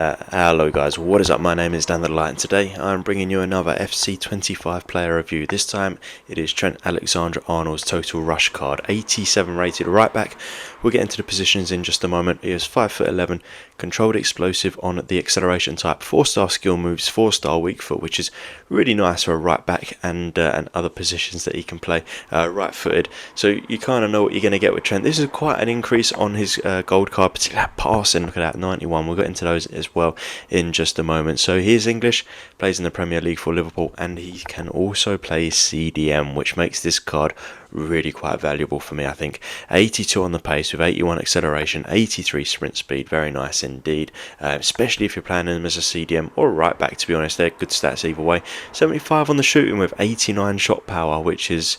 Hello guys, what is up? My name is Dan the Light and today I'm bringing you another FC25 player review. This time it is Trent Alexander-Arnold's Total Rush card, 87 rated right back. We'll get into the positions in just a moment. He is 5'11", controlled explosive on the acceleration type, 4-star skill moves, 4-star weak foot, which is really nice for a right back and other positions that he can play, right footed. So you kind of know what you're going to get with Trent. This is quite an increase on his gold card, particularly that passing. Look at that, 91. We'll get into those as well in just a moment. So he is English, plays in the Premier League for Liverpool, and he can also play CDM, which makes this card really quite valuable for me. I think 82 on the pace with 81 acceleration, 83 sprint speed, very nice indeed, especially if you're playing him as a CDM or a right back. To be honest, they're good stats either way. 75 on the shooting with 89 shot power, which is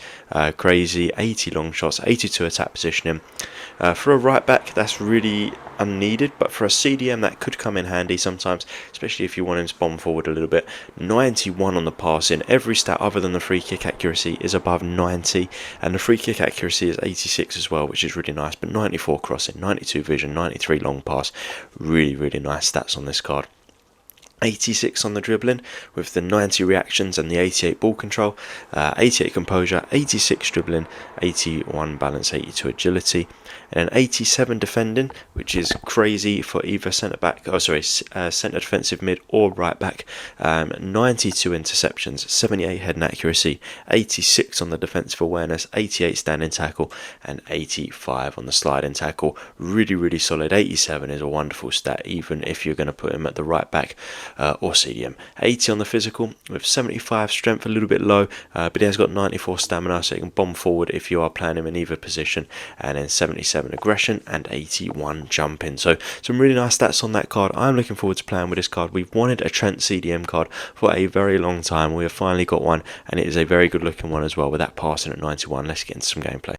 crazy, 80 long shots, 82 attack positioning. For a right back, that's really unneeded, but for a CDM that could come in handy sometimes, especially if you want him to bomb forward a little bit. 91 on the passing. Every stat other than the free kick accuracy is above 90, and the free kick accuracy is 86 as well, which is really nice. But 94 crossing, 92 vision, 93 long pass, really nice stats on this card. 86 on the dribbling with the 90 reactions and the 88 ball control, 88 composure, 86 dribbling, 81 balance, 82 agility, and an 87 defending, which is crazy for either centre defensive mid or right back. 92 interceptions, 78 heading accuracy, 86 on the defensive awareness, 88 standing tackle, and 85 on the sliding tackle. Really solid. 87 is a wonderful stat, even if you're going to put him at the right back or CDM. 80 on the physical with 75 strength, a little bit low, but he has got 94 stamina, so he can bomb forward if you are playing him in either position, and then 77 aggression and 81 jumping. So some really nice stats on that card. I'm looking forward to playing with this card. We've wanted a Trent CDM card for a very long time. We have finally got one, and it is a very good looking one as well with that passing at 91. Let's get into some gameplay.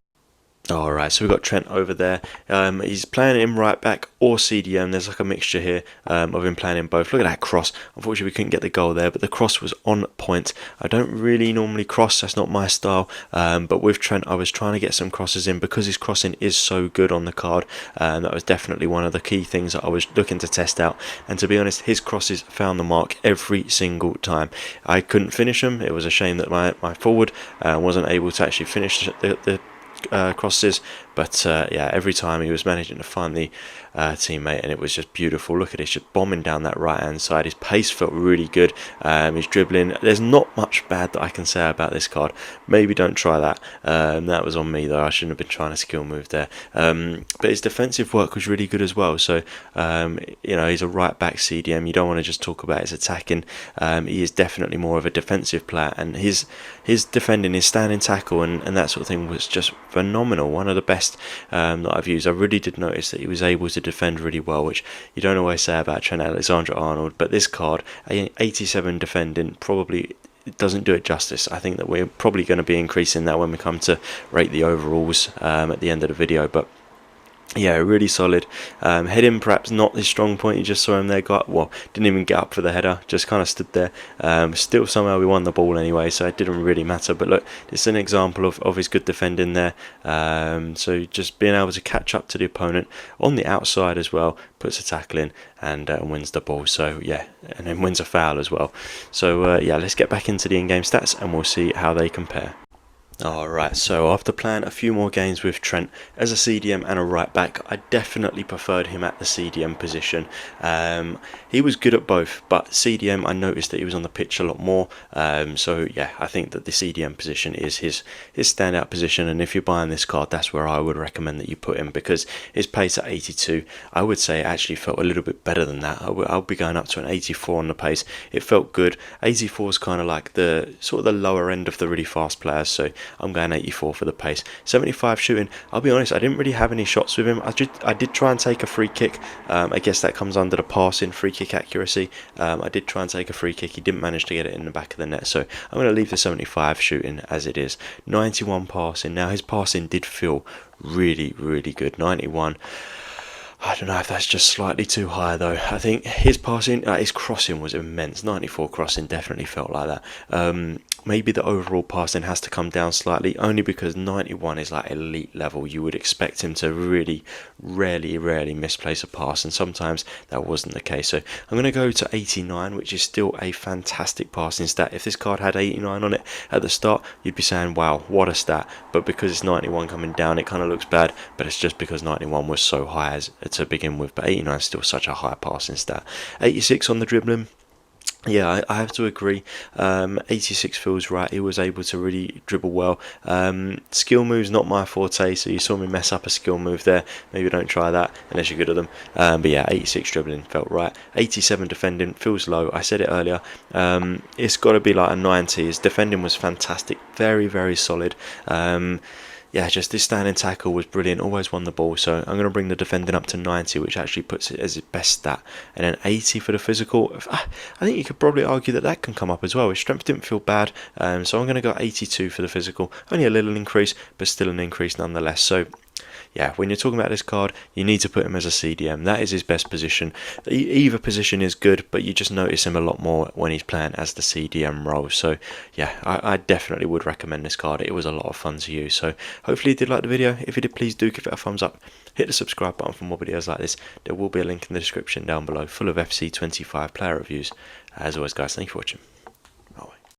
Alright, so we've got Trent over there. He's playing him right back or CDM. There's like a mixture here of him playing in both. Look at that cross. Unfortunately, we couldn't get the goal there, but the cross was on point. I don't really normally cross. That's not my style. But with Trent, I was trying to get some crosses in because his crossing is so good on the card. That was definitely one of the key things that I was looking to test out. And to be honest, his crosses found the mark every single time. I couldn't finish them. It was a shame that my forward wasn't able to actually finish the crosses, but yeah, every time he was managing to find the teammate, and it was just beautiful. Look at it, just bombing down that right hand side. His pace felt really good. His dribbling, there's not much bad that I can say about this card. Maybe don't try that. That was on me though. I shouldn't have been trying a skill move there. But his defensive work was really good as well. So you know, he's a right back CDM. You don't want to just talk about his attacking. He is definitely more of a defensive player, and his defending, his standing tackle and that sort of thing was just phenomenal. One of the best that I've used. I really did notice that he was able to defend really well, which you don't always say about Trent Alexander-Arnold, but this card, 87 defending, probably doesn't do it justice. I think that we're probably going to be increasing that when we come to rate the overalls at the end of the video, but yeah, really solid. Heading perhaps not his strong point. You just saw him there, didn't even get up for the header, just kind of stood there. Still somehow we won the ball anyway, so it didn't really matter. But look, it's an example of his good defending there. So just being able to catch up to the opponent on the outside as well, puts a tackle in and wins the ball. So yeah, and then wins a foul as well. So yeah, let's get back into the in-game stats and we'll see how they compare. Alright, so after playing a few more games with Trent as a CDM and a right back, I definitely preferred him at the CDM position. He was good at both, but CDM, I noticed that he was on the pitch a lot more. So yeah, I think that the CDM position is his standout position, and if you're buying this card, that's where I would recommend that you put him, because his pace at 82, I would say it actually felt a little bit better than that. I'll be going up to an 84 on the pace. It felt good. 84 is kind of like the sort of the lower end of the really fast players, so I'm going 84 for the pace. 75 shooting. I'll be honest, I didn't really have any shots with him. I did try and take a free kick. I guess that comes under the passing, free kick accuracy. I did try and take a free kick. He didn't manage to get it in the back of the net, so I'm going to leave the 75 shooting as it is. 91 passing. Now his passing did feel really good. 91. I don't know if that's just slightly too high though. I think his passing, his crossing was immense. 94 crossing definitely felt like that. maybe the overall passing has to come down slightly, only because 91 is like elite level. You would expect him to really rarely misplace a pass, and sometimes that wasn't the case. So I'm going to go to 89, which is still a fantastic passing stat. If this card had 89 on it at the start, you'd be saying, wow, what a stat. But because it's 91 coming down, it kind of looks bad, but it's just because 91 was so high to begin with. But 89 is still such a high passing stat. 86 on the dribbling. Yeah, I have to agree. 86 feels right. He was able to really dribble well. Skill moves not my forte, so you saw me mess up a skill move there. Maybe don't try that unless you're good at them. But yeah, 86 dribbling felt right. 87 defending feels low. I said it earlier. It's got to be like a 90. His defending was fantastic. Very solid. Yeah, just this standing tackle was brilliant, always won the ball, so I'm going to bring the defending up to 90, which actually puts it as his best stat, and then 80 for the physical. I think you could probably argue that can come up as well. His strength didn't feel bad, so I'm going to go 82 for the physical. Only a little increase, but still an increase nonetheless. So yeah, when you're talking about this card, you need to put him as a CDM. That is his best position. Either position is good, but you just notice him a lot more when he's playing as the CDM role. So yeah, I definitely would recommend this card. It was a lot of fun to use. So hopefully you did like the video. If you did, please do give it a thumbs up. Hit the subscribe button for more videos like this. There will be a link in the description down below full of FC25 player reviews. As always, guys, thank you for watching.